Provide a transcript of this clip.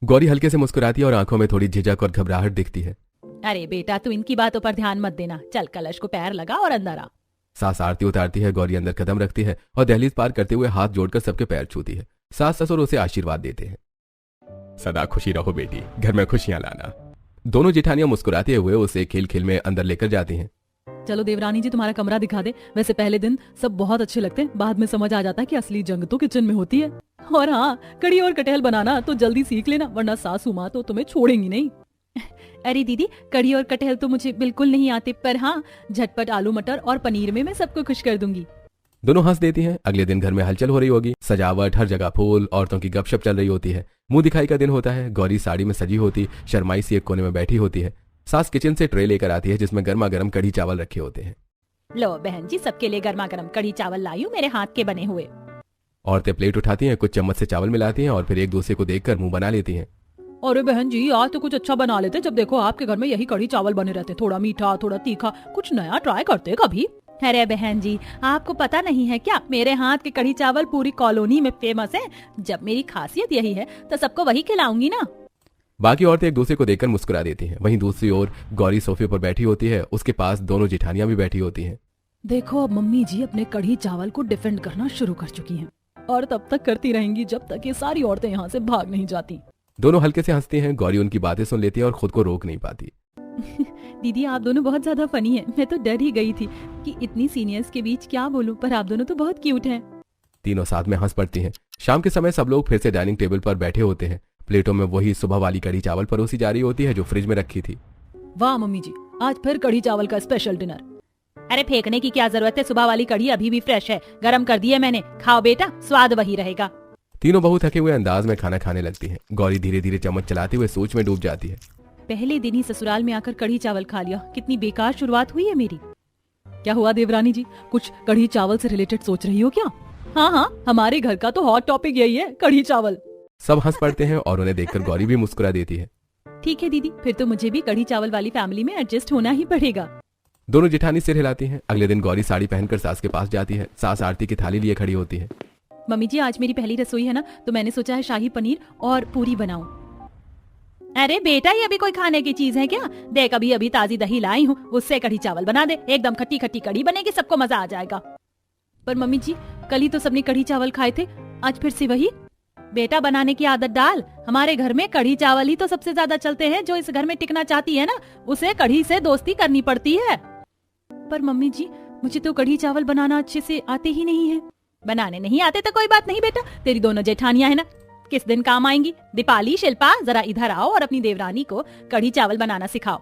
गौरी हल्के से मुस्कुराती है और आंखों में थोड़ी झिझक और घबराहट दिखती है। अरे बेटा, तू इनकी बातों पर ध्यान मत देना, चल कलश को पैर लगा और अंदर आ। सास आरती उतारती है। गौरी अंदर कदम रखती है और दहलीज पार करते हुए हाथ जोड़कर सबके पैर छूती है। सास ससुर उसे आशीर्वाद देते हैं। सदा खुशी रहो बेटी, घर में खुशियां लाना। दोनों जेठानियां मुस्कुराते हुए उसे खेल खेल में अंदर लेकर जाती हैं। चलो देवरानी जी, तुम्हारा कमरा दिखा दे। वैसे पहले दिन सब बहुत अच्छे लगते हैं, बाद में समझ आ जाता है कि असली जंग तो किचन में होती है। और हाँ, कड़ी और कटहल बनाना तो जल्दी सीख लेना, वरना सासू माँ तो तुम्हें छोड़ेंगी नहीं। अरे दीदी, कड़ी और कटहल तो मुझे बिल्कुल नहीं आते, पर हाँ, झटपट आलू मटर और पनीर में मैं सबको खुश कर दूंगी। दोनों हंस देती हैं। अगले दिन घर में हलचल हो रही होगी। सजावट, हर जगह फूल, औरतों की गपशप चल रही होती है। मुंह दिखाई का दिन होता है। गौरी साड़ी में सजी होती शर्माई सी एक कोने में बैठी होती है। सास किचन से ट्रे लेकर आती है जिसमें गर्मा गर्म कढ़ी चावल रखे होते हैं। लो बहन जी, सबके लिए गर्मा गर्म कढ़ी चावल लाई हूँ, मेरे हाथ के बने हुए। औरतें प्लेट उठाती हैं, कुछ चम्मच से चावल मिलाती हैं और फिर एक दूसरे को देखकर मुंह बना लेती हैं। अरे बहन जी, आज तो कुछ अच्छा बना लेते, जब देखो आपके घर में यही कढ़ी चावल बने रहते, थोड़ा मीठा थोड़ा तीखा, कुछ नया ट्राई करते कभी। अरे बहन जी, आपको पता नहीं है क्या, मेरे हाथ के कढ़ी चावल पूरी कॉलोनी में फेमस है। जब मेरी खासियत यही है तो सबको वही खिलाऊंगी ना। बाकी औरतें एक दूसरे को देखकर मुस्कुरा देती हैं। वहीं दूसरी ओर गौरी सोफे पर बैठी होती है। उसके पास दोनों जेठानियां भी बैठी होती हैं। देखो, अब मम्मी जी अपने कढ़ी चावल को डिफेंड करना शुरू कर चुकी हैं, और तब तक करती रहेंगी जब तक ये सारी औरतें यहाँ से भाग नहीं जाती। दोनों हल्के से हंसती हैं। गौरी उनकी बातें सुन लेती है और खुद को रोक नहीं पाती। दीदी, आप दोनों बहुत ज्यादा फनी हैं। मैं तो डर ही गई थी कि इतनी सीनियर्स के बीच क्या बोलूं, पर आप दोनों तो बहुत क्यूट हैं। तीनों साथ में हंस पड़ती हैं। शाम के समय सब लोग फिर से डाइनिंग टेबल पर बैठे होते हैं। प्लेटों में वही सुबह वाली कढ़ी चावल परोसी जा रही होती है जो फ्रिज में रखी थी। वाह मम्मी जी, आज फिर कढ़ी चावल का स्पेशल डिनर। अरे फेंकने की क्या जरूरत है, सुबह वाली कढ़ी अभी भी फ्रेश है, गरम कर दी है मैंने, खाओ बेटा, स्वाद वही रहेगा। तीनों बहू थके हुए अंदाज में खाना खाने लगती हैं। गौरी धीरे धीरे चम्मच चलाते हुए सोच में डूब जाती है। पहले दिन ही ससुराल में आकर कढ़ी चावल खा लिया, कितनी बेकार शुरुआत हुई है मेरी। क्या हुआ देवरानी जी, कुछ कढ़ी चावल से रिलेटेड सोच रही हो क्या? हाँ हाँ, हमारे घर का तो हॉट टॉपिक यही है, कढ़ी चावल। सब हंस पड़ते हैं और उन्हें देखकर गौरी भी मुस्कुरा देती है। ठीक है दीदी, फिर तो मुझे भी कढ़ी चावल वाली फैमिली में एडजस्ट होना ही पड़ेगा। दोनों जेठानी सिर हिलाती हैं। अगले दिन गौरी साड़ी पहनकर सास के पास जाती है। सास आरती की थाली लिए खड़ी होती है। मम्मी जी, आज मेरी पहली रसोई है ना, तो मैंने सोचा है शाही पनीर और पूरी बनाऊं। अरे बेटा, ये अभी कोई खाने की चीज है क्या? देख, अभी अभी ताजी दही लाई हूँ, उससे कढ़ी चावल बना दे, एकदम खट्टी खट्टी कढ़ी बनेगी, सबको मजा आ जाएगा। पर मम्मी जी, कल ही तो सबने कढ़ी चावल खाए थे, आज फिर से वही? बेटा, बनाने की आदत डाल। हमारे घर में कढ़ी चावल ही तो सबसे ज्यादा चलते हैं। जो इस घर में टिकना चाहती है ना, उसे कढ़ी से दोस्ती करनी पड़ती है। पर मम्मी जी, मुझे तो कढ़ी चावल बनाना अच्छे से आते ही नहीं है। बनाने नहीं आते तो कोई बात नहीं बेटा, तेरी दोनों जेठानियां है ना, किस दिन काम आएंगी। दीपाली, शिल्पा, जरा इधर आओ और अपनी देवरानी को कढ़ी चावल बनाना सिखाओ।